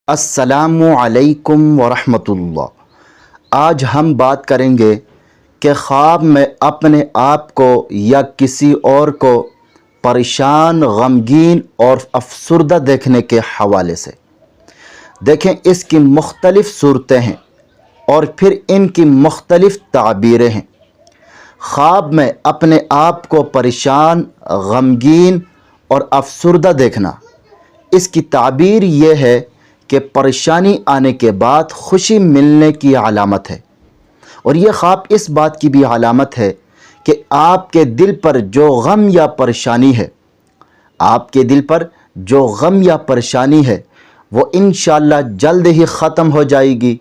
السلام علیکم ورحمۃ اللہ۔ آج ہم بات کریں گے کہ خواب میں اپنے آپ کو یا کسی اور کو پریشان، غمگین اور افسردہ دیکھنے کے حوالے سے۔ دیکھیں، اس کی مختلف صورتیں ہیں اور پھر ان کی مختلف تعبیریں ہیں۔ خواب میں اپنے آپ کو پریشان، غمگین اور افسردہ دیکھنا، اس کی تعبیر یہ ہے کہ پریشانی آنے کے بعد خوشی ملنے کی علامت ہے، اور یہ خواب اس بات کی بھی علامت ہے کہ آپ کے دل پر جو غم یا پریشانی ہے، وہ انشاءاللہ جلد ہی ختم ہو جائے گی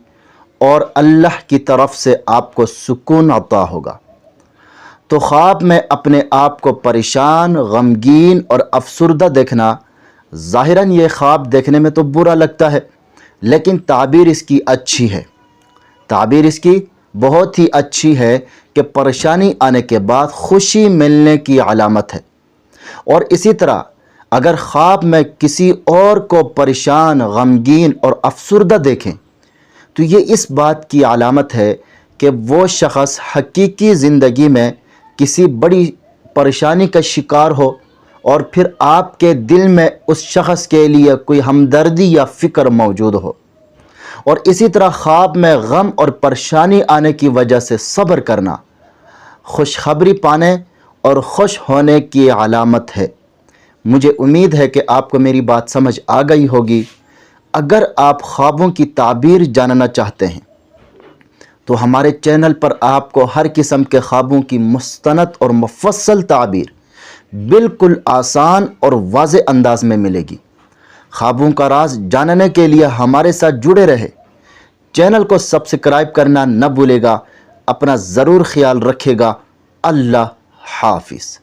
اور اللہ کی طرف سے آپ کو سکون عطا ہوگا۔ تو خواب میں اپنے آپ کو پریشان، غمگین اور افسردہ دیکھنا، ظاہراً یہ خواب دیکھنے میں تو برا لگتا ہے، لیکن تعبیر اس کی اچھی ہے، تعبیر اس کی بہت ہی اچھی ہے کہ پریشانی آنے کے بعد خوشی ملنے کی علامت ہے۔ اور اسی طرح اگر خواب میں کسی اور کو پریشان، غمگین اور افسردہ دیکھیں تو یہ اس بات کی علامت ہے کہ وہ شخص حقیقی زندگی میں کسی بڑی پریشانی کا شکار ہو، اور پھر آپ کے دل میں اس شخص کے لیے کوئی ہمدردی یا فکر موجود ہو۔ اور اسی طرح خواب میں غم اور پریشانی آنے کی وجہ سے صبر کرنا خوشخبری پانے اور خوش ہونے کی علامت ہے۔ مجھے امید ہے کہ آپ کو میری بات سمجھ آ گئی ہوگی۔ اگر آپ خوابوں کی تعبیر جاننا چاہتے ہیں تو ہمارے چینل پر آپ کو ہر قسم کے خوابوں کی مستند اور مفصل تعبیر بالکل آسان اور واضح انداز میں ملے گی۔ خوابوں کا راز جاننے کے لیے ہمارے ساتھ جڑے رہے۔ چینل کو سبسکرائب کرنا نہ بھولے گا۔ اپنا ضرور خیال رکھے گا۔ اللہ حافظ۔